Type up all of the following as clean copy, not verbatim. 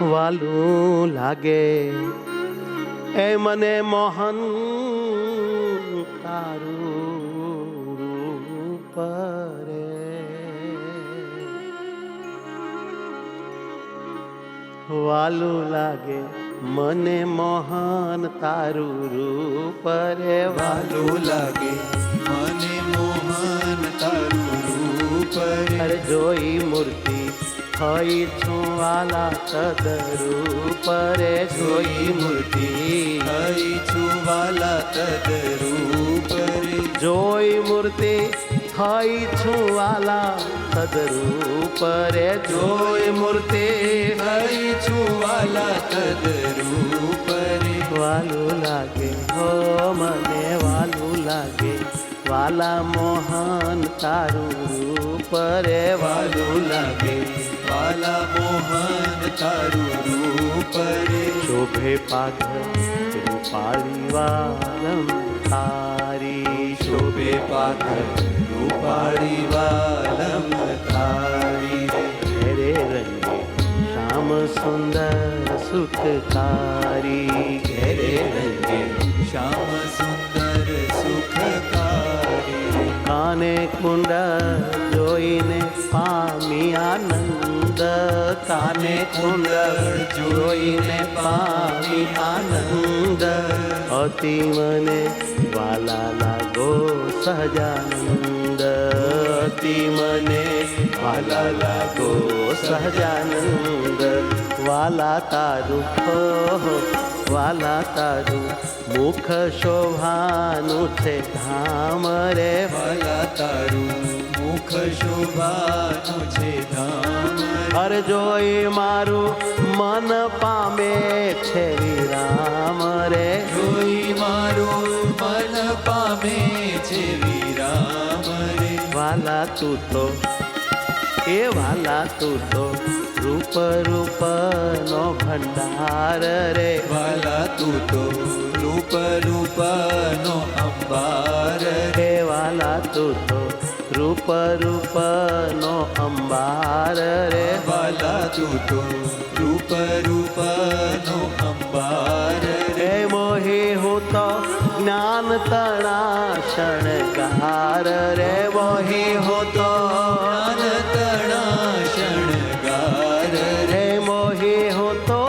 વાલું લાગે એ મને મોહન તારું રૂપ રે, વાલું લાગે મને મોહન તારું રૂપ રે, વાલું લાગે મને મોહન તારું રૂપ રે, અરે જોઈ મૂર્તિ થઈ છું વાલા તદરૂપ રે, જોઈ મૂર્તિ થઈ છું વાલા તદરૂપ રે, જોઈ મૂર્તિ થઈ છું વાલા તદરૂપ રે, જોઈ મૂર્તિ થઈ છું વાલા તદરૂપ રે, વાલું લાગે હો મને વાલું લાગે વાલા મોહન તારું રૂપ રે, વાલું લાગે વાલા મોહન તારું રૂપ રે, શોભે પાઘ રૂપાળી વાલમ તારી, શોભે પાઘ રૂપાળી વાલમ તારી રે, ઘેરે રંગે શ્યામ સુંદર સુખકારી, ઘેરે રંગે શ્યામ સુંદર સુખકારી, કાને કુંડ જોઈને પામી આનંદ, કાને કુંડ જોઈને પામી આનંદ, અતિ મને વાલા લાગો સહજાનંદ, અતિ મને વાલા લાગો સહજાનંદ, વાલા તારું હો વાલા તારું મુખ શોભાનું છે ધામ રે, વાલા તારું મુખ શોભાનું છે ધામ રે, હર જોઈ મારું મન પામે છે વિરામ રે, જોઈ મારું મન પામે છે વિરામ રે, વાલા તું તો એ વાલા તું તો રૂપ રૂપ નો ભંડાર રે, વાલા તું તો રૂપ રૂપ નો અંબાર હે રે, વાલા તું તો રૂપ રૂપ નો અંબાર રે, વાલા તું તો રૂપ રૂપ નો અંબાર રે, હે મોહી હું તો જ્ઞાન તણા શણગાર રે, મોહી હું તો તણા શણગાર રે, હે મોહી હું તો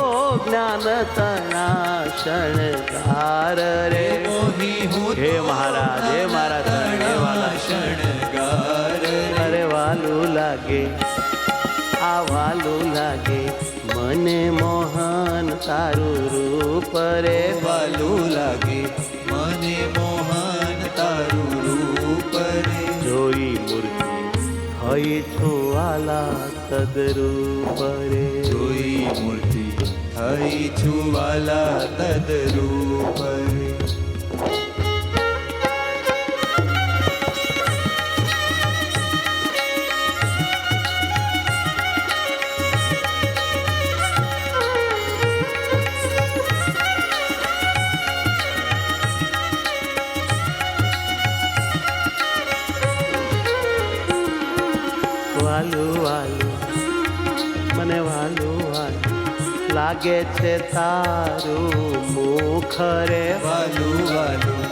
જ્ઞાન તણા શણગાર રે, મોહી હું હે મહારાજ હે મહારાજ હે વાલા શણગાર રે, અરે વાલું લાગે આ વાલું લાગે મને મોહન તારું રૂપ રે, વાલું લાગે મને મોહન તારું રૂપ રે, જોઈ મૂર્તિ થઈ છું વાલા તદરૂપ રે, જોઈ મૂર્તિ થઈ છું વાલા તદરૂપ રે, વાલું વાલું મને વાલું વાલું લાગે છે તારું મુખ રે, વાલું વાલું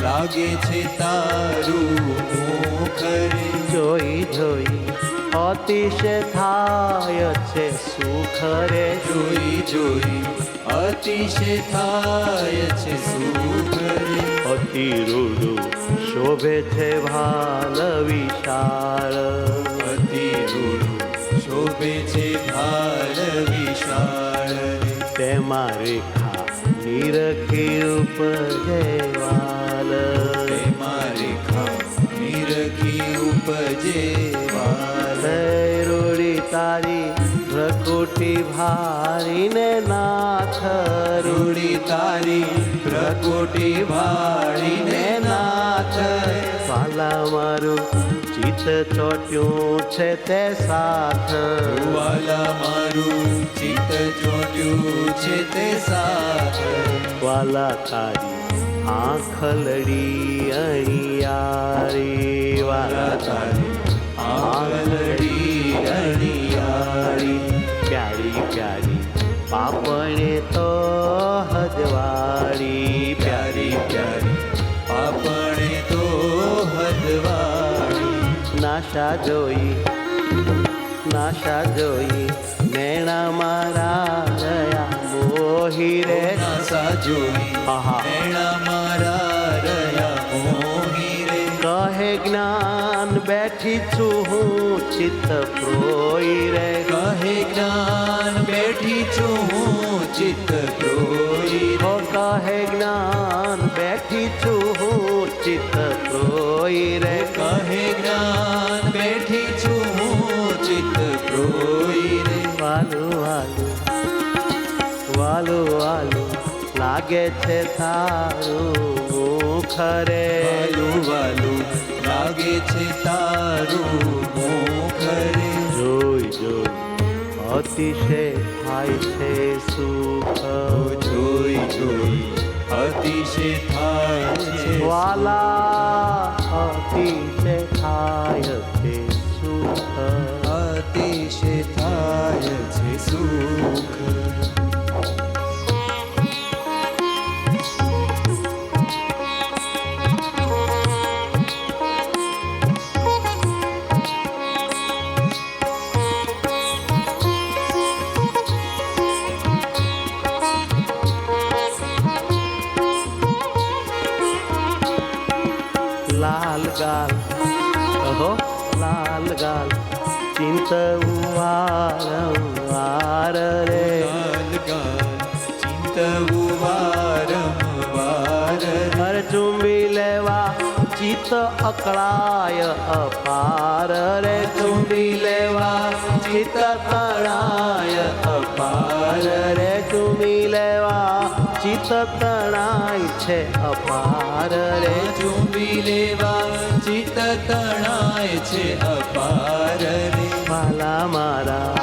લાગે છે તારું મુખ રે, જોઈ જોઈ અતિશય થાય છે સુખ રે, જોઈ જોઈ અતિશય થાય છે સુખ રે, અતિ રૂડું શોભે છે ભાલ વિશાળ, અતિ રૂડું શોભે છે ભાલ વિશાળ રે, તેમાં રેખા નિરખી ઉપજે વાલ, તેમાં રેખા નિરખી ઉપજે વાલ, રૂડી તારી ભ્રકુટી ભારીને નાથ, રૂડી તારી પ્રકોટી ભાળીને નાથ, વાલા મારું ચિત્ત ચોટ્યું છે તે સાથ, વાલા મારું ચિત્ત ચોટ્યું છે તે સાથ, વાલા તારી આંખલડી અણિયારી, વાલા તારી આંગલડી અણિયાળી, પ્યારી પ્યારી પાપણે તો હદવાળી પ્યારી પ્યારી આપણે તો હદવાળી નાશા જોઈ નૈણા મારા રહ્યા મોહી રે નાસા જોઈ આહા. નૈણા મારા રહ્યા મોહી રે કહે જ્ઞાન બેઠી છું હું ચિત્ત પ્રોઈ રે કહે જ્ઞાન બેઠી છું હું ચિત્ત પ્રોઈ હો કહે જ્ઞાન બેઠી છું હું ચિત્ત પ્રોઈ રે કહે જ્ઞાન બેઠી છું હું ચિત્ત પ્રોઈ રે વાલું લાગે છે તારું મુખ રે વાલું વાલું લાગે છે તારું મુખ રે જોઈ અતિશય થાય છે સુખ જોઈ જોઈ અતિશય થાય છે વાલા અતિશય થાય છે સુખ અતિશય થાય છે સુખ લાલ ગાલ ચિંતવું વારંવાર રે ગાલ ગાલ ચિંતવું વારંવાર હર ચુંબી લેવા ચિત્ત અકળાય અપાર રે ચુંબી લેવા ચિત્ત તણાય અપાર રે ચુંબી લેવા ચિત્ત તણાય છે અપાર રે ચૂંબી લેવા ચિત્ત તણાય છે અપાર રે વાલા મારા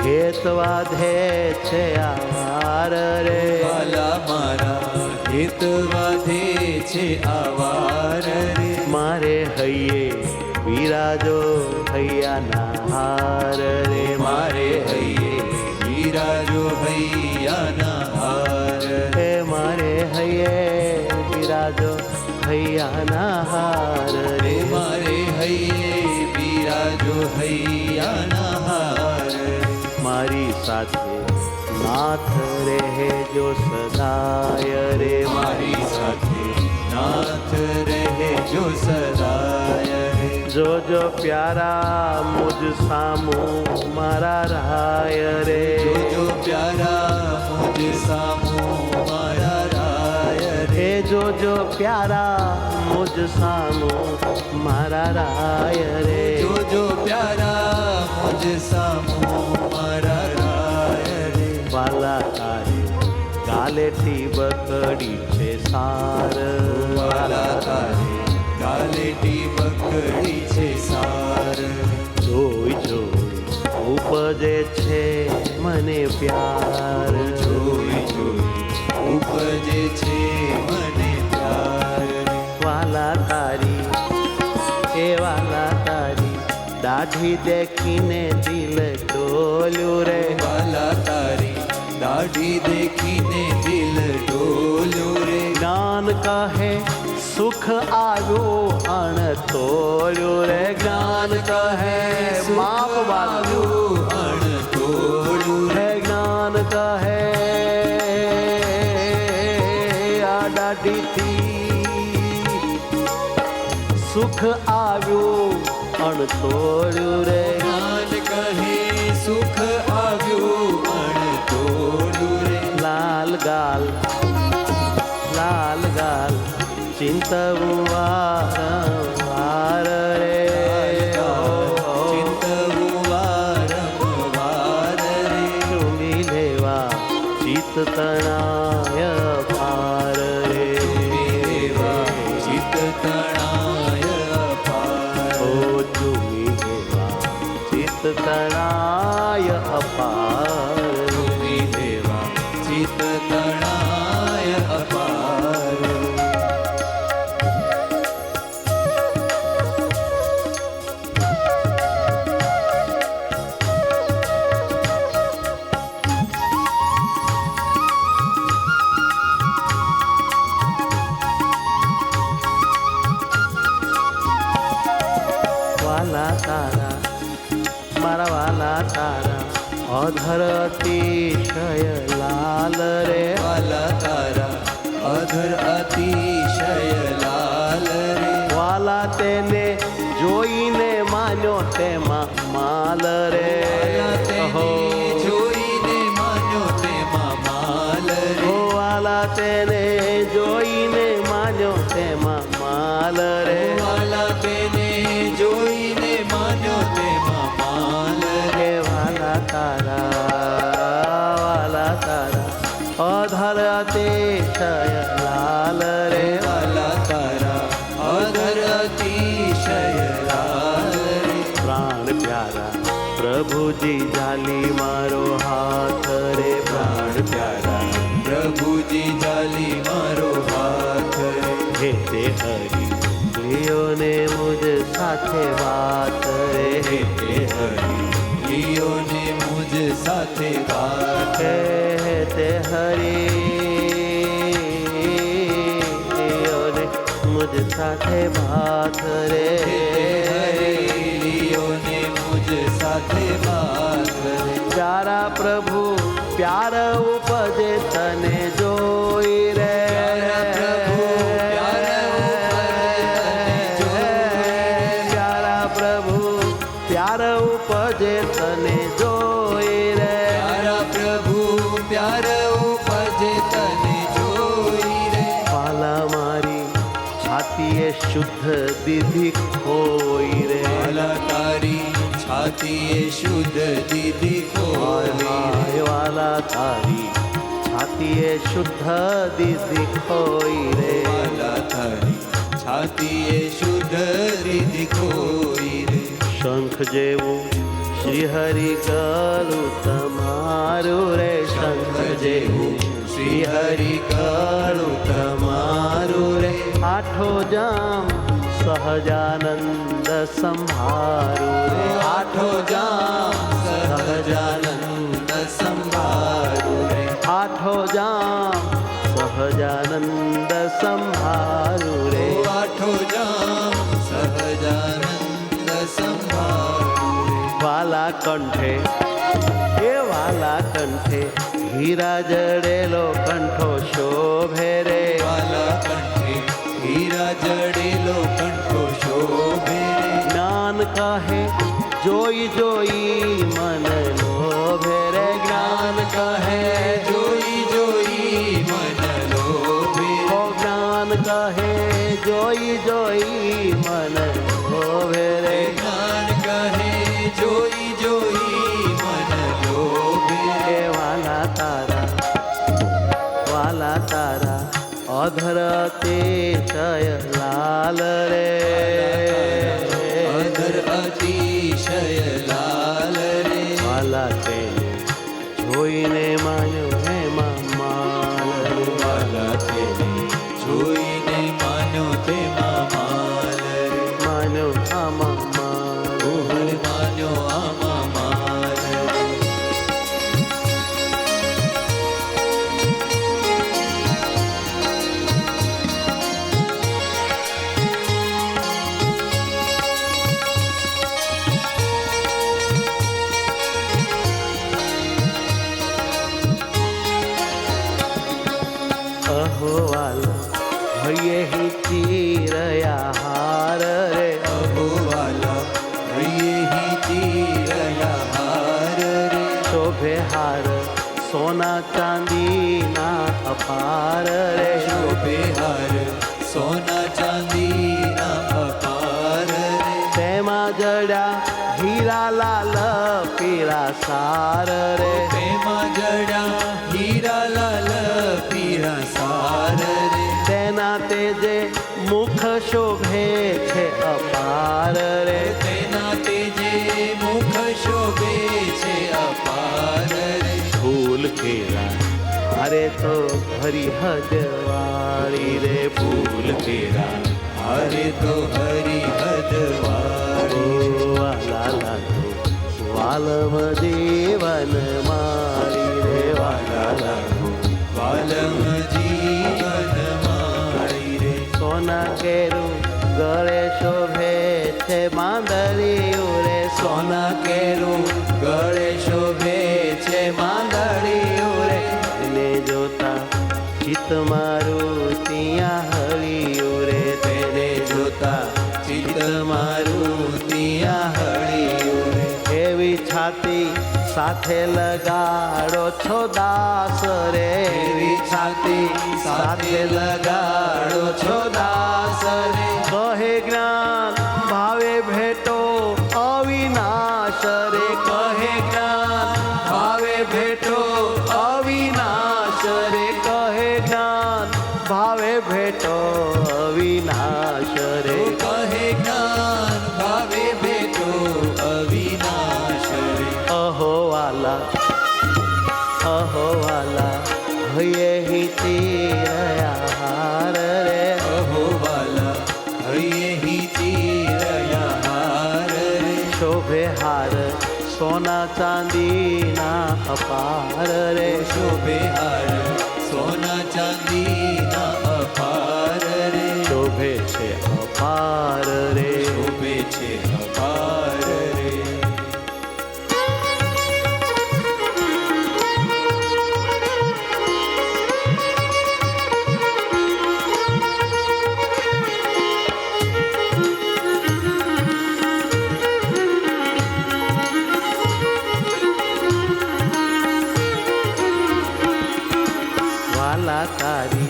હેતવા ધે છે આવાર રે વાલા મારા હિત વાધે છે આવાર રે મારે હૈયે વિરાજો હૈયાના હાર રે મારે હૈયે વિરાજો હૈયાના હાર હે મારે હૈયે વિરાજો હૈયાના હાર રે મારે હૈયે વિરાજો હૈયાના હાર મારી સાથે નાથ રહે જો સદાય રે મારી સાથે નાથ રહે જો સદાય રે જો પ્યારા મુજ સામું મારા રાય રે જો પ્યારા મુજ સામું મારા રાય રે જો પ્યારા મુજ સામું મારા રાય રે જો પ્યારા મુજ સામું મારા રાય રે વાલા તારી ગાલેથી બકડી છે સાર વાલા તારી ગાલેટી બકડી છે સાર જોઈ ઉપજે છે મને પ્યાર જોઈ જોઈ ઉપજે છે મને પ્યાર વાલા તારી દાઢી દેખીને દિલ ડોલ્યું રે વાલા તારી દાઢી દેખીને દિલ ડોલ્યું રે જ્ઞાન કહે સુખ આવ્યું અણતોલ્યું રે જ્ઞાન કહે માપ વાલ્યું અણતોડ્યું રે જ્ઞાન કહે આ દાઢીથી સુખ આવ્યું અણતોડ્યું રે જ્ઞાન કહે સુખ આવ્યું અણતોડ્યું રે લાલ ગાલ ચિંતવું વારંવાર રે ચિંતવું વારંવાર રે ચૂમી લેવા ચિત્ત તણાય પાર રે દેવા ચિત્ત તણાય અપાર ઓ ચૂમી લેવા ચિત્ત તણાય અપાર દેવા ચિત્ત તણાય અપાર મારા વાલા તારા અધર અતિશય લાલ રે વાલા તારા અધર અતિશય લાલ રે વાલા તેને જોઈને માન્યો તેમાં માલ રે તેને જોઈને માન્યો તેમાં માલ રે ઓ વાલા તેને જોઈને માન્યો તેમાં માલ રે વાલા તેને જોઈને માન્યો તેમાં માલ રે વાલા તારા અધર અતિશય લાલ રે વાલા તારા અધર અતિશય લાલ રે પ્રાણ પ્યારા પ્રભુજી જાલી મારો હાથ રે પ્રાણ પ્યારા પ્રભુજી જાલી મારો હાથ રે હે તે હરી લિયો ને મુજ સાથે વાત રે હે તે હરી લિયો ને મુજ સાથે વાત હે તે હરી લિયો ને મુજ સાથે વાત રે લિયો ને મુજ સાથે વાત રે પ્યારા પ્રભુ પ્યાર ઉપજે તને જોઈ રે પ્યારા પ્રભુ પ્યાર ઉપજે તને જોઈ રે પ્યારા પ્રભુ પ્યાર ઉપજે તને જોઈ રે પાલા મારી છાતીએ શુદ્ધ દીધી ખોઈ રે વાલા તારી છાતીએ શુદ્ધ દીધી ખોઈ વાલા તારી છાતીએ શુદ્ધ દીધી ખોઈ રે વાલા તારી છાતીએ શુદ્ધ દીધી ખોઈ રે શંખ જેવું શ્રી હરિ ગલું તમારું રે શંખ જેવું શ્રી હરિ ગળું તમારું રે આઠો જામ સહજાનંદ સંભારું રે આઠો જામ સહજાનંદ સંભારું રે આઠો જામ સહજાનંદ સંભારું રે આઠો જામ સહજાનંદ સંભારું રે વાલા કંઠે એ વાલા કંઠે હીરા જડેલો કંઠો શોભે રે વાલા કંઠે હીરા જડેલો કંઠો શોભે રે જ્ઞાન કહે જોઈ જોઈ મન લોભે રે જ્ઞાન કહે જોઈ જોઈ મન લોભે ઓ જ્ઞાન કહે જોઈ જોઈ મન લોભે રે જ્ઞાન કહે જોઈ જોઈ મન લોભે એ વાલા તારા અધર અતિશય લાલ રે અધર અતિશય લાલ રે વાલા તેને જોઈને માન્યો હેમાં માલ રે વાલા તેને જોઈને માન્યો તેમાં માલ રે માન્યો આમાં માલ ઓહર માન્યો આમાં માલ રે અહો વાલા હૈયે હી ચીરયા હાર રે અહો વાલા હૈયે હી ચીરયા હાર રે શોભે હાર સોના ચાંદીના અપાર રે શોભે હાર સોના ચાંદીના અપાર રે તેમાં જડ્યા હીરા લાલ પીળા સાર રે તેમાં જડ્યા હીરા લાલ પીળા સાર રે તેના તેજે મુખ શોભે છે અપાર રે તેના તેજે મુખ શોભે છે અપાર રે ફૂલ કેરા અરે તો હરી હજવાળી રે ફૂલ કેરા હરે તો હરિ હદવાળી વાલા લાગો વાલમ જીવન મારી રે વાલા લાગો વાલમ જીવન મારી રે સોના કેરું ગળે શોભે છે માંદરિયું રે સોના કેરું છાતી સાથે લગાડો છો દાસ રે એવી છાતી સાથે લગાડો છો દાસ રે કહે જ્ઞાન ભાવે ભેટો અવિનાશ રે કહે જ્ઞાન ભાવે ભેટો અવિનાશ રે કહે જ્ઞાન ભાવે ભેટો અવિનાશ રે કહે જ્ઞાન ભાવે ભેટો અવિનાશ રે અહો વાલા હૈયે હિતી રહ્યા હાર રે અહો વાલા હૈયે હિતી રહ્યા હાર રે શોભે હાર સોના ચાંદીના અપાર રે શોભે હાર સોના ચાંદીના અપાર રે શોભે છે અપાર રે શોભે છે અપાર રે વાલા તારી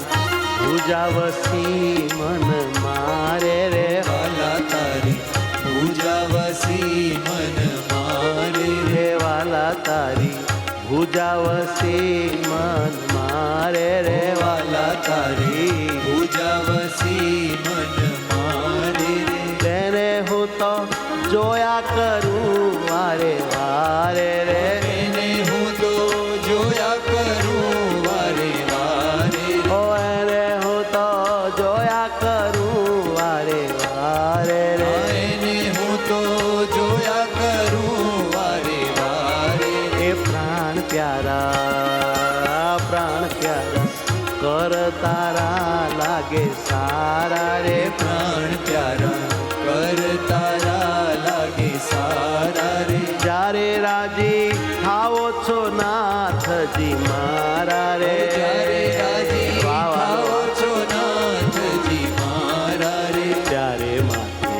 ભુજાવસી મન મારે રે વાલા તારી પૂજા વસી મન મારે રે હે વાલા તારી ભુજાવસી મન મારે રે વાલા તારી પૂજા વસી મન મારે રે તેને હું તો જોયા કરું વારે વારે રે એને હું તો જોયા કરું વારે વારે ઓ એને હું તો જોયા કરું વારે વારે રે એને હું તો જોયા કરું વારે વારે એ પ્રાણ પ્યારા કર તારા લાગે સારા રે પ્રાણ પ્યારા કર તારા લાગે સારા રે જ્યારે રાજી થાવો છો નાથજી મારા રે જ્યારે રાજી વાહ, વાહ, થાઓ વાહ. છો નાથજી મારા રે ત્યારે માથે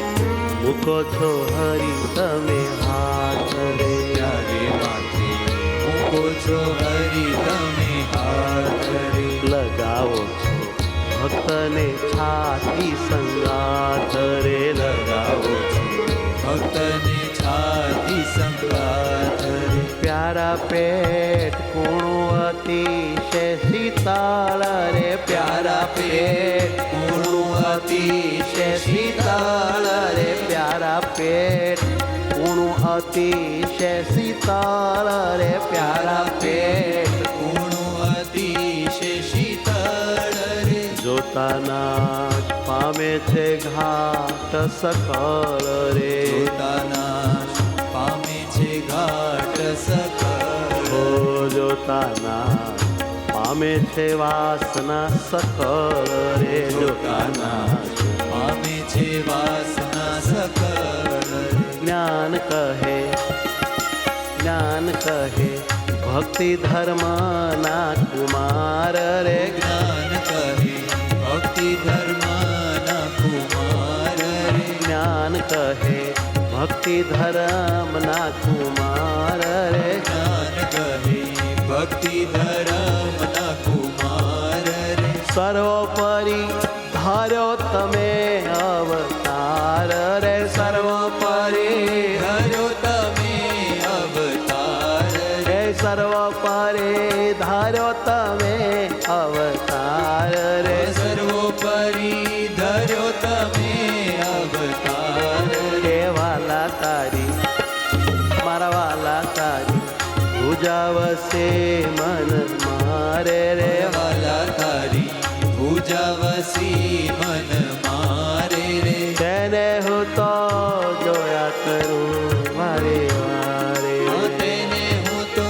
મૂકો છો હરી તમે હાથ રે ત્યારે માથે મૂકો છો હરી તમે હાથ રે લગાવો છો ભક્તને છાતી સંગાથ રે લગાવો છો ભક્તને છાતી સંગાથ રે પ્યારા પેટ કુણું અતિશય શીતળ રે પ્યારા પેટ કુણું અતિશય શીતળ રે પ્યારા પેટ કુણું અતિશય શીતળ રે પ્યારા પેટ કુણું અતિશય શીતળ રે જોતાના જ પામે છે ઘાટ સકળ રે જોતાના પામે છે ઘાટ સકળ ઓ જોતાના પામે છે વાસના સકળ રે જોતાના પામે છે વાસના સકળ રે જ્ઞાન કહે ભક્તિ ધર્મના કુમાર રે જ્ઞાન કહે ભક્તિ ધર્મના કુમાર રે જ્ઞાન કહે ભક્તિ ધર્મના કુમાર રે જ્ઞાન કહે ભક્તિ ધર્મના કુમાર રે સર્વોપરી ધાર્યો તમે અવતાર રે સર્વોપરી ધર્યો તમે અવતાર રે સર્વોપરી ધાર્યો તમે અવતાર રે સર્વોપરી ધર્યો તમે અવતાર રે હે વાલા તારી મારા વાલા તારી ભુજાવશે મન મારે રે વાલા તારી પૂજા વસી મન મારે રે તેને હું તો જોયા કરું વારે વારે તેને હું તો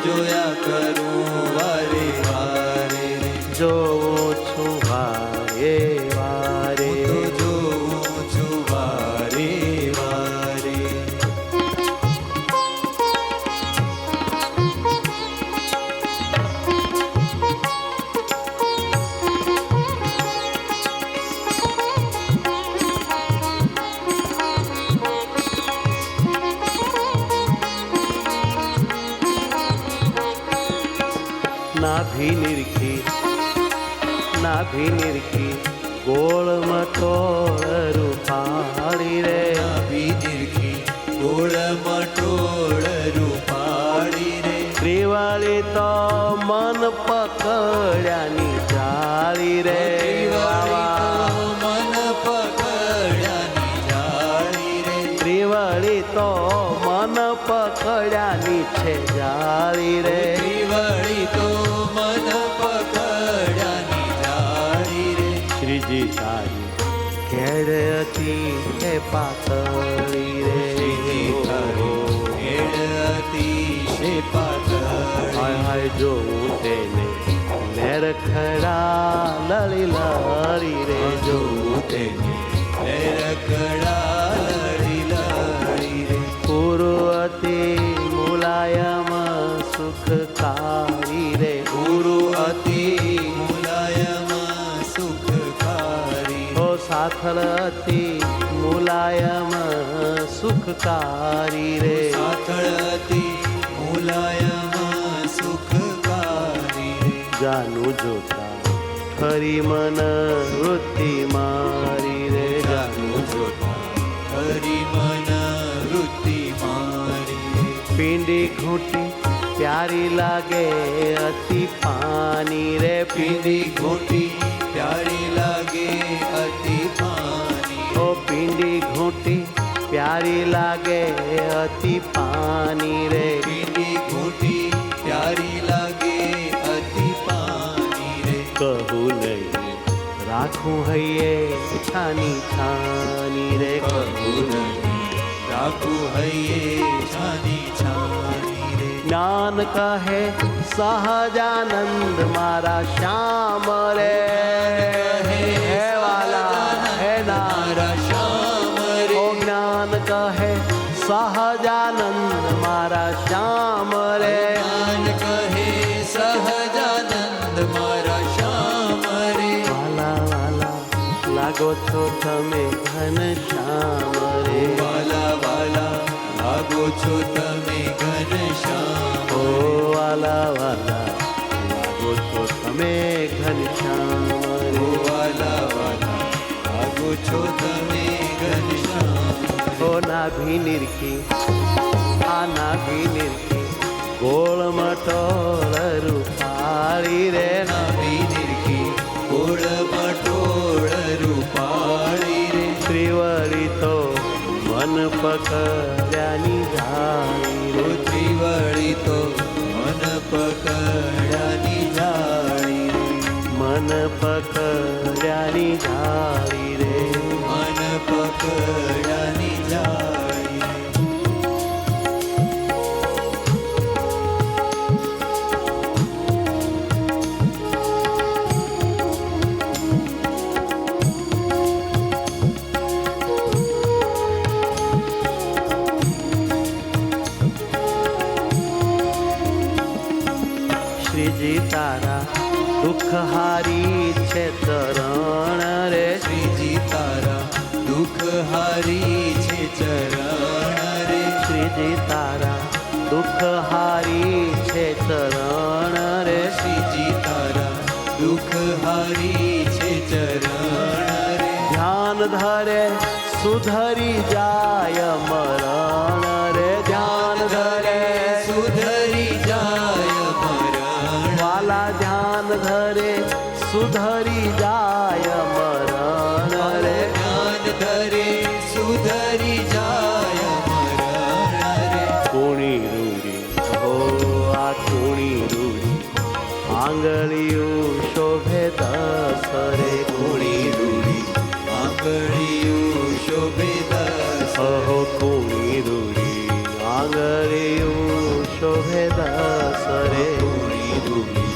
જોયા કરું વારે વારે રે જોઉં છું વારે વારે હું તો જોઉં છું વારે વારે નાભી નિરખી ગોળ મટોળ રૂપાળી રે નાભી નિરખી ગોળ મટોળ રૂપાળી રે ત્રિવાળી તો મન પકડ્યાની જાળી રે મન પકડ્યાની જાળી રે ત્રિવાળી તો મન પકડ્યાની છે જાળી રે ત્રિવાળી તો મન પકડ્યાની જાળી રે શ્રીજી તારી ઘેડ હતી હે પાતળી રે શ્રીજી તારી ઘેડ હતી પાતળી હાય હાય જોઉં તેને નેરખડા લળી લળી રે જોઉં તેને રખડા લડી લડી રે પૂર્વતી મુલાયમ સુખકારી રે ગુરુ અતિ મુલાયમ સુખકારી ઓ સાથળ અતિ મુલાયમ સુખકારી રે સાથળ અતિ મુલાયમ સુખકારી રે જાનું જોતા ખરી મન વૃત્તિ મારી રે જાનું જોતા હરી મન વૃત્તિ મારી રે પિંડી ઘૂંટી પ્યારી લાગે અતિ પાની રે પીંડી ઘૂંટી પ્યારી લાગે અતિ પાની ઓ પિંડી ઘૂંટી પ્યારી લાગે અતિ પાની રે પીંડી ઘૂંટી પ્યારી લાગે અતિ પાની રે કહું નહીં રાખું હૈયે છાની છાની રે કહું નહીં રાખું હૈયે છાની છાની રે જ્ઞાન કહે સહજાનંદ મારા શ્યામ રે હે વાલા હે મારા શ્યામ રે ઓ જ્ઞાન કહે સહજાનંદ મારા શ્યામ રે જ્ઞાન કહે સહજાનંદ મારા શ્યામ રે વાલા વાલા લાગો છો તમે ઘન શ્યામ રે વાલા વાલા લાગો છો તમે ઘન શ્યામ ઓ વાલા વાલા લાગો છો તમે ઘન શ્યામ રે વાલા વાલા લાગો છો તમે ઘન શ્યામ ઓ નાભી નિરખી આ નાભી નિરખી ગોળ મટોળ રૂપાળી રે નાભી નિરખી ગોળ મટોળ રૂપાળી રે ત્રિવળી તો મન પકડ્યાની જાળી રે ત્રિવળી તો મન પકડ્યાની જાળી રે મન પકડ્યાની જાળી રે મન પકડ્યાની જાળી રે શ્રીજી તારા દુઃખ હારી છે ચરણ રે શ્રીજી તારા દુઃખ હારી છે ચરણ રે શ્રીજી તારા દુઃખ હારી છે ચરણ રે શ્રીજી તારા દુઃખ હારી છે ચરણ રે ધ્યાન ધરે સુધરી જાય મરણ રે ધ્યાન ધરે સુધરી જાય મરણ વાલા ધ્યાન ધરે સુધરી જાય મરણ રે જ્ઞાન ધરે સુધરી જાય મરણ રે કુણી રૂડી હો આ કુણી રૂડી આંગળીયું શોભે દસ રે કુણી રૂડી આંગળીયું શોભે દસ અહો કુણી રૂડી આંગળીયું શોભે દસ રે કુણી રૂડી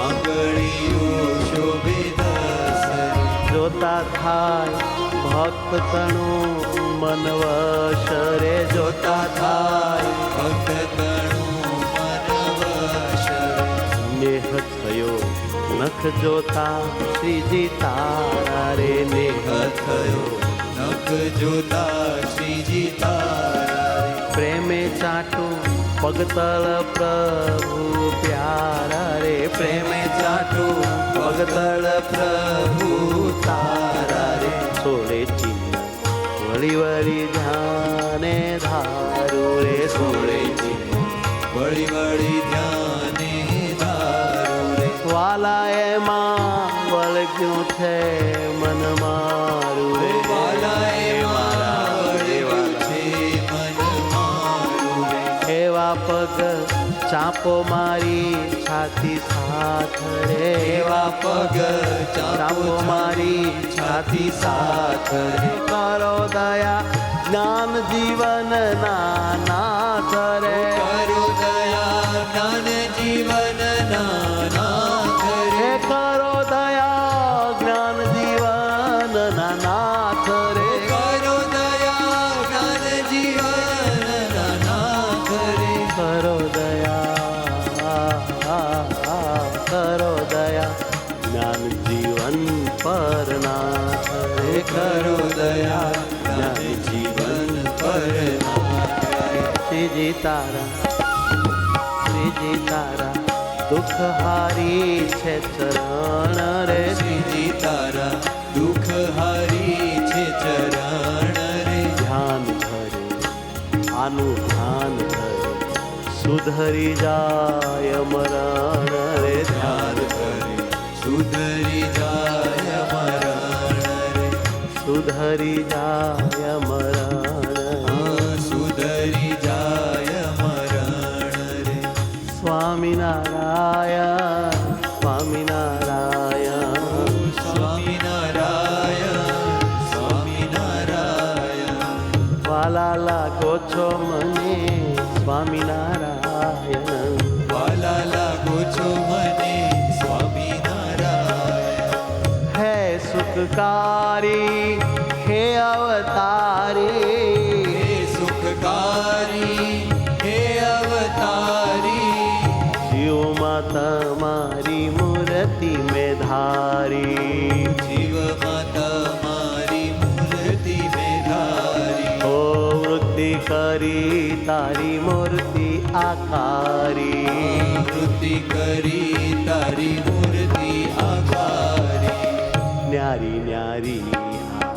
આંગળીયું શોભે દસ રે જોતા થાય ભક્ત તણું મન વશ રે જોતા થાય ભક્ત તણું મન વશ નેહ થયો નખ જોતા શ્રીજી તારા રે નેહ થયો નખ જોતા શ્રીજી તારા રે પ્રેમે ચાટું પગતળ પ્રભુ પ્યારા રે પ્રેમે ચાટુ પગતળ પ્રભુ તારા રે સોળે ચિહ્ન વળી વળી ધ્યાને ધારું રે સોળે વળી વળી ધ્યાને ધારું રે વાલા એમાં વળગ્યું છે મન મારું રે વાલા એમાં વળગ્યું છે મન મારું રે એવા પગ ચાપો મારી છાતી સાથ રે એવા પગ ચાપો મારી છાતી સાથ રે કરો દયા જ્ઞાન જીવન નાથ રે કરો દયા જ્ઞાન જીવન નાથ રે હે કરો દયા જ્ઞાન જીવન નાથ રે કરો દયા જ્ઞાન જીવન નાથ રે કરો દયા જ્ઞાન જીવન પર નાથ રે કરો દયા જ્ઞાન જીવન પર નાથ રે શ્રીજી તારા દુઃખ હારી છે ચરણ રે શ્રીજી તારા દુઃખ હારી છે ચરણ રે ધ્યાન ધરે આનું ધ્યાન ધરે સુધરી જાય મરણ રે ધ્યાન કરે સુધરી જાય મરણ રે સુધરી જાય મરણ સુધરી જાય મરણ રે સ્વામિનારાયણ સ્વામિનારાયણ સ્વામિનારાયણ સ્વામિનારાયણ વાલા લાગો છો મને સ્વામિનારાયણ વાલા લાગો છો મને સ્વામિનારાયણ હે સુખકારી હે અવતારી હે સુખકારી હે અવતારી જીવમાં તમારી મૂર્તિ મેં ધારી જીવમાં તમારી મૂર્તિ મેં ધારી ઓ વૃત્તિ કરી તારી મૂર્તિ આકારી વૃત્તિ કરી તારી મૂર્તિ આકારી ન્યારી ન્યારી આ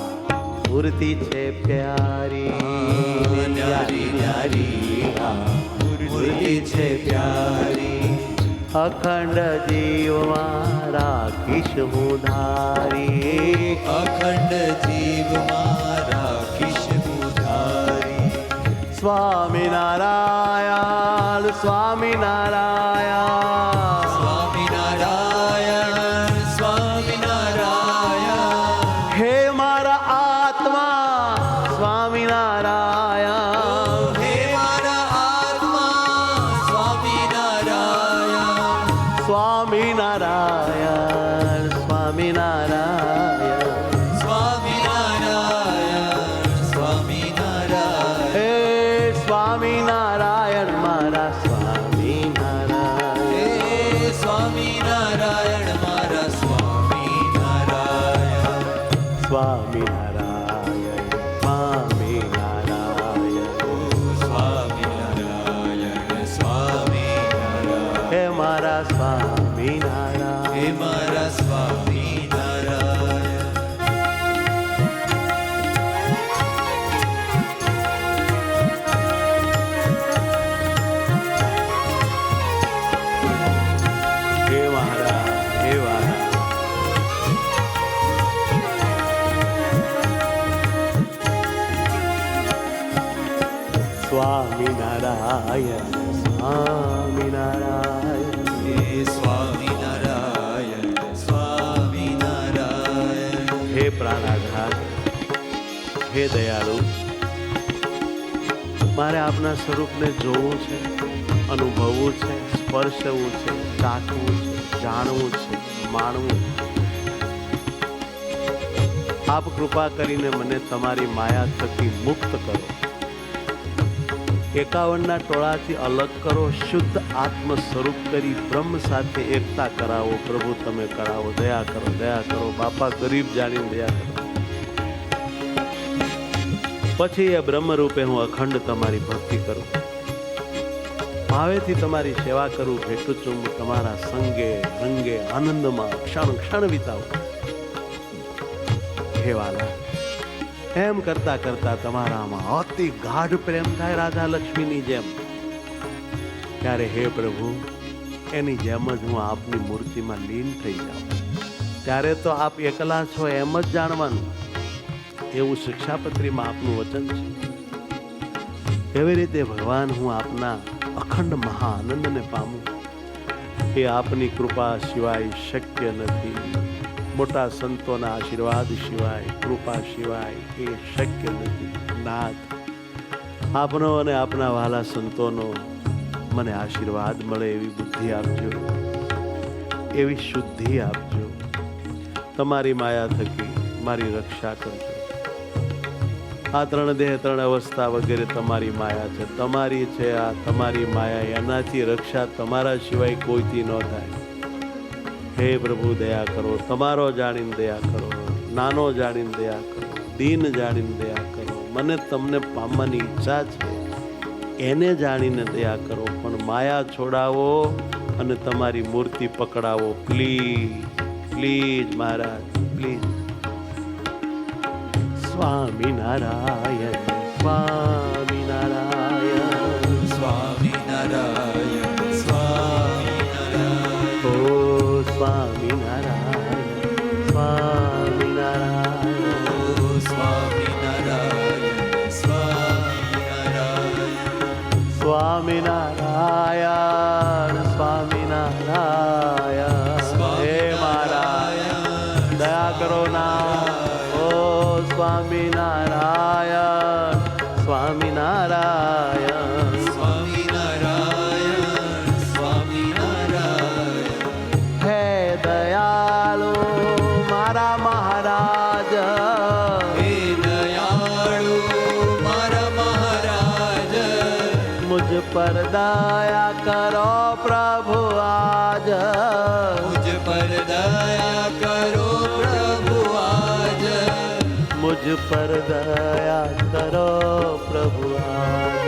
મૂર્તિ છે પ્યારી ન્યારી ન્યારી આ મૂર્તિ છે પ્યારી અખંડ જીવમાં રાખીશ હું ધારી અખંડ જીવમાં રાખીશ હું ધારી સ્વામિનારાયણ સ્વામિનારાયણ સ્વામિનારાયણ સ્વામિનારાયણ હે મારા આત્મા સ્વામિનારાયણ હે મારા આત્મા સ્વામિનારાયણ સ્વામિનારાયણ સ્વામિનારાયણ સ્વામિનારાયણ સ્વામિનારાયણ હે સ્વામિનારાયણ મારા સ્વામિનારાયણ હે સ્વામિનારાયણ મારા સ્વામિનારાયણ સ્વામિનારાયણ સ્વામિનારાયણ સ્વામિનારાયણ સ્વામિનારાયણ હે મારા સ્વામિનારાયણ હે મારા સ્વામિનારાયણ હે મારા હે મારા સ્વામિનારાયણ સ્વામિનારાયણ હે સ્વામિનારાયણ સ્વામિનારાયણ હે પ્રાણાઘાત હે દયાળુ મારે આપના સ્વરૂપને જોવું છે અનુભવવું છે સ્પર્શવું છે ચાખવું છે જાણવું છે માણવું આપ કૃપા કરીને મને તમારી માયા થકી મુક્ત કરો 51ના ટોળાથી અલગ કરો શુદ્ધ આત્મ સ્વરૂપ કરી બ્રહ્મ સાથે એકતા કરાવો પ્રભુ તમે કરાવો દયા કરો બાપા ગરીબ જાણીને દયા કરો પછી એ બ્રહ્મ રૂપે હું અખંડ તમારી ભક્તિ કરું ભાવેથી તમારી સેવા કરું, ભેટું છું હું તમારા સંગે રંગે આનંદમાં ક્ષણ ક્ષણ વિતાવું. હે વાલા, એમ કરતા કરતા તમારામાં અતિ ગાઢ પ્રેમ થાય રાધા લક્ષ્મીની જેમ. ત્યારે હે પ્રભુ, એની જેમ જ હું આપની મૂર્તિમાં લીન થઈ જાઉં. ત્યારે તો આપ એકલા છો એમ જ જાણવાનું, એવું શિક્ષાપત્રીમાં આપનું વચન છે. એવી રીતે ભગવાન હું આપના અખંડ મહાઆનંદને પામું, એ આપની કૃપા સિવાય શક્ય નથી. મોટા સંતોના આશીર્વાદ સિવાય, કૃપા સિવાય એ શક્ય નથી. નાથ, આપનો અને આપના વહાલા સંતોનો મને આશીર્વાદ મળે એવી બુદ્ધિ આપજો, એવી શુદ્ધિ આપજો. તમારી માયા થકી મારી રક્ષા કરજો. આ ત્રણ દેહ ત્રણ અવસ્થા વગેરે તમારી માયા છે, તમારી છે આ તમારી માયા. એનાથી રક્ષા તમારા સિવાય કોઈથી ન થાય. હે પ્રભુ, દયા કરો. તમારો જાણીને દયા કરો, નાનો જાણીને દયા કરો, દીન જાણીને દયા કરો. મને તમને પામવાની ઈચ્છા છે, એને જાણીને દયા કરો. પણ માયા છોડાવો અને તમારી મૂર્તિ પકડાવો. Please please Maharaj, please. Swaminarayan Swaminarayan Swaminarayan Swaminarayan. ઓ સ્વામિનારાયણ સ્વામિનારાયણ. ઓ સ્વામિનારાયણ સ્વામિનારાયણ. સ્વામિનારાયણ સ્વામિનારાયણ. હે મહારાજ, દયા કરો ના. ઓ સ્વામિનારાયણ સ્વામિનારાયણ. સ્વામિનારાયણ સ્વામિનારાયણ. હે દયાળુ મારા મહારાજ, હે દયાળુ મારા મહારાજ. મુझ પર દયા કરો પ્રભુ આજ. મુझ પર દયા કરો પ્રભુ આજ. મુझ પર દયા કરો પ્રભુ આજ.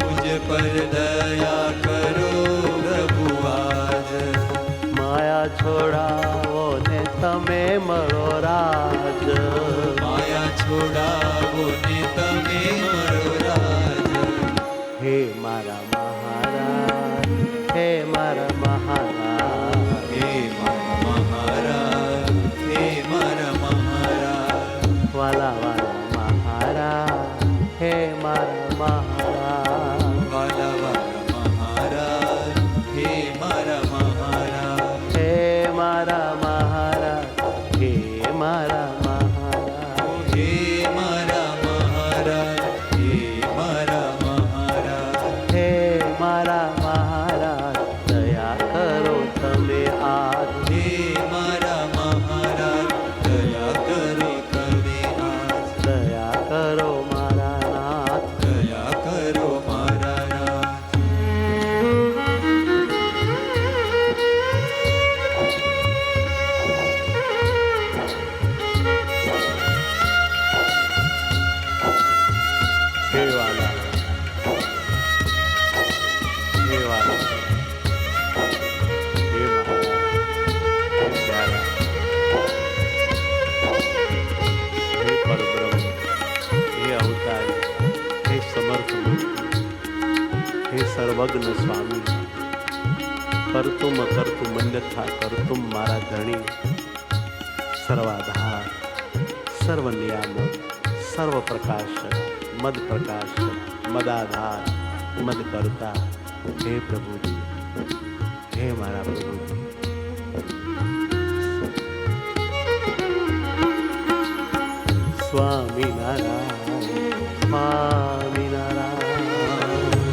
મુझ પર દયા કરો પ્રભુ આજ. માયા છોડાવો ને તમે મળો રાજ. માયા છોડાવો ને તમે મળો રાજ. હે મારા મહારાજ, હે મારા મહારાજ. હે મારા મહારાજ, હે મારા મહારાજ. વાલા વાલા મહારાજ, હે મારા મહારાજ. વાલા વાલા મહારાજ, હે મારા મહારાજ. હે મારા મહારાજ, હે મારા મહારાજ. હે મારા મહારાજ, હે મારા મહારાજ. હે મારા મહારાજ, દયા કરો તમે આજ. હે મારા મહારાજ, દયા કરો તમે આજ. દયા કરો મારા નાથ. દયા કરો મારા નાથ. હે વાલા, હે વાલા, હે મહારાજ, હે પ્યારા, હે પરબ્રહ્મ, હે અવતારી, હે સમર્થ મૂર્તિ, હે સર્વજ્ઞ સ્વામી. કર્તુમ કર્તુમ અન્યથા કર્તુમ મારા ધણી. સર્વાધાર, સર્વનિયામક, સર્વ પ્રકાશક, મદ પ્રકાશક, મદાધાર, મદ કરતા. હે પ્રભુજી, હે મારા પ્રભુજી. સ્વામિનારાયણ સ્વામિનારાયણ.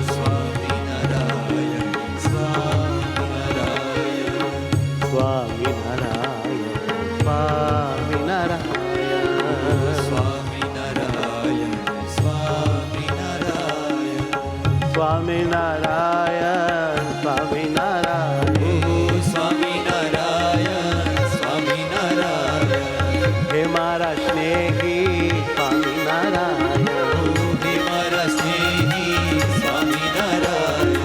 સ્વામિનારાયણ સ્વામિનારાયણ. સ્વામિનારાયણ સ્વામિનારાયણ. સ્વામિનારાયણ સ્વામિનારાયણ. સ્વામિનારાયણ સ્વામિનારાયણ. સ્વામિનારાયણ સ્વામિનારાયણ. હે મારા સ્નેહી સ્વામિનારાયણ. હે મારા સ્નેહી સ્વામિનારાયણ.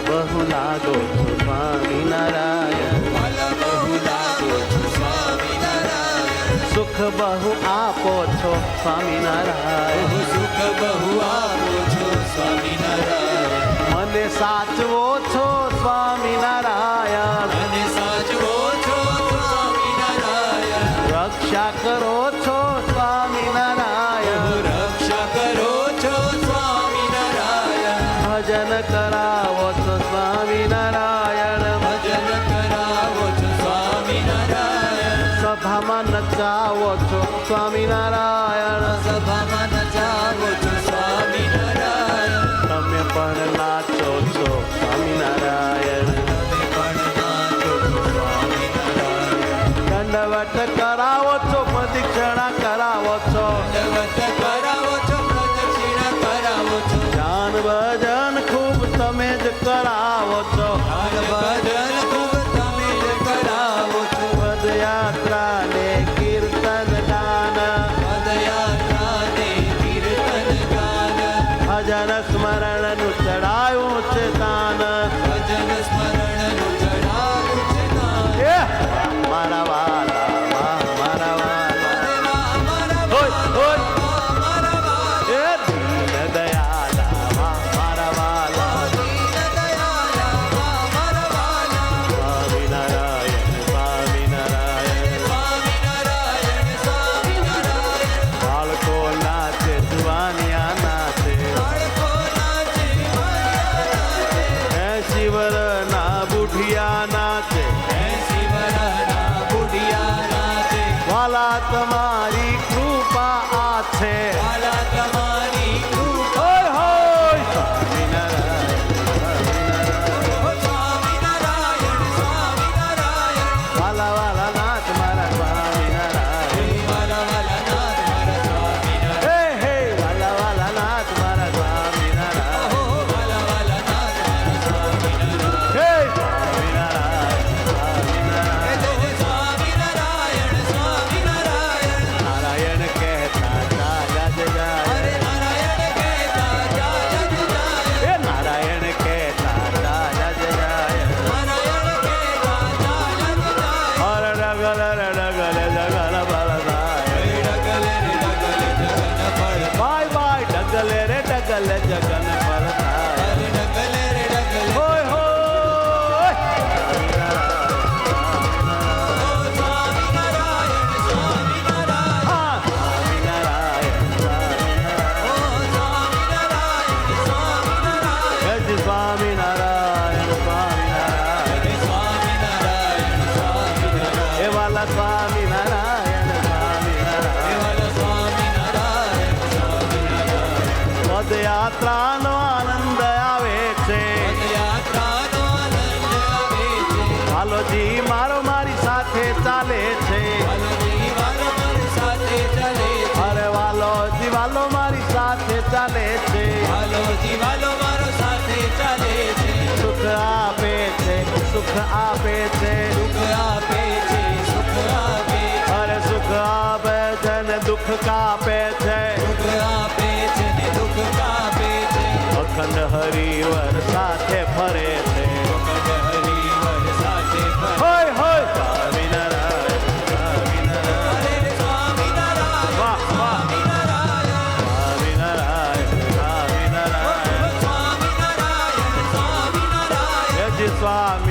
બહુ લાગો છો સ્વામિનારાયણ, ફલ બહુ લાગો છો સ્વામિનારાયણ, સુખ બહુ આપો છો સ્વામિનારાયણ, બહુ સુખ બહુ આપો છો સ્વામિનારાયણ, મને સાચવો છો સ્વામિનારાયણ, મને સાચવો છો સ્વામિનારાયણ, રક્ષા કરો છો સ્વામિનારાયણ, રક્ષા કરો છો સ્વામિનારાયણ, ભજન કરાવો છો સ્વામિનારાયણ, ભજન કરાવો છો સ્વામિનારાયણ, સભામાં નચાવો છો સ્વામિનારાયણ, સભામાં નચાવો છો સ્વામિનારાયણ, તમે પણ નાચો છો સ્વામિનારાયણ, તમે પણ નાચો છો સ્વામિનારાયણ, દંડવત કરાવો છો પ્રદક્ષિણા કરાવો છો, દંડવત કરાવો છો પ્રદક્ષિણા કરાવો છો, ધ્યાન ભજન ખૂબ તમે જ કરાવો છો, ગાન ભજન ખૂબ તમે જ કરાવો છો, પદયાત્રા ને કીર્તન ગાન, પદયાત્રા ને કીર્તન ગાન, ભજન સ્મરણ નું ચડાયું છે દાન, ભજન સ્મરણ નું ચડાવ્યું છે દાન. એ મારા વાલા વાહ મારા વાલા, મારા હોય હોય મારા વાલા, એ દીન દયાલા વાહ મારા વાલા, દીન દયાલા મારા વાલા, સ્વામિનારાયણ સ્વામિનારાયણ, સ્વામિનારાયણ સ્વામિનારાયણ, બાળકો નાચે જુવાનિયા નાચે, બાળકો નાચે વાયા નાચે, 80 વર્ષના બુઢિયા નાચે, 80 વર્ષના બુઢિયા નાચે, વાલા તમારી કૃપા આ છે, વાલા તમારી કૃપા, હોય હોય સ્વામિનારાયણ સ્વામિનારાયણ, સ્વામિનારાયણ સ્વામિનારાયણ, વાલા વાલા નાથ મારા સ્વામિનારાયણ, વાલા વાલા નાથ મારા સ્વામિનારાયણ, હે હે વાલા વાલા નાથ મારા સ્વામિનારાયણ, હો વાલા વાલા નાથ મારા સ્વામિનારાયણ, હે સ્વામિનારાયણ સ્વામિનારાયણ, હે સ્વામિનારાયણ સ્વામિનારાયણ, નારાયણ કહેતા ચાલ્યા જ જાય, હરે નારાયણ કહેતા ચાલ્યા જ જાય, હે નારાયણ કહેતા ચાલ્યા જ જાય, નારાયણ કહેતા ચાલ્યા જ જાય, હર ડગલ જગલ બળદાય, ડગલે રે ડગલે જગન ફળ, બાય બાય ડગલ રે ડગલ જગન ફળતાય, હરે ડગલે રે ડગલે, હોય હોય સ્વામિનારાયણ સ્વામિનારાયણ, હા સ્વામિનારાયણ સ્વામિનારાયણ, ઓ સ્વામિનારાયણ સ્વામિનારાયણ, હે સ્વામિનારાયણ સ્વામિનારાયણ, હરે સ્વામિનારાયણ સ્વામિનારાયણ, હે વાલા સ્વામિનારાયણ સ્વામિનારાયણ, કેવલ સ્વામિનારાયણ સ્વામિનારાયણ, પદયાત્રાનો આનંદ આવે છે, પદયાત્રાનો આનંદ આવે છે, વાલોજી મારો મારી સાથે ચાલે છે, વાલોજી વાલો મારી સાથે ચાલે છે, અરે વાલોજી વાલો મારી સાથે ચાલે છે, વાલોજી વાલો મારો સાથે ચાલે છે, સુખ આપે છે સુખ આપે છે, સુખ આપે છે સુખ આપે છે, અરે સુખ આપે છે ને દુઃખ કાપે છે, સુખ આપે છે ને દુઃખ કાપે છે, અખંડ હરિવર સાથે ફરે છે, અખંડ હરિવર સાથે ફરે. હોય હોય સ્વામિનારાયણ સ્વામિનારાયણ, હરે સ્વામિનારાયણ વાહ વાહ સ્વામિનારાયણ, સ્વામિનારાયણ સ્વામિનારાયણ, સ્વામિનારાયણ સ્વામિનારાયણ, હે જી સ્વામિનારાયણ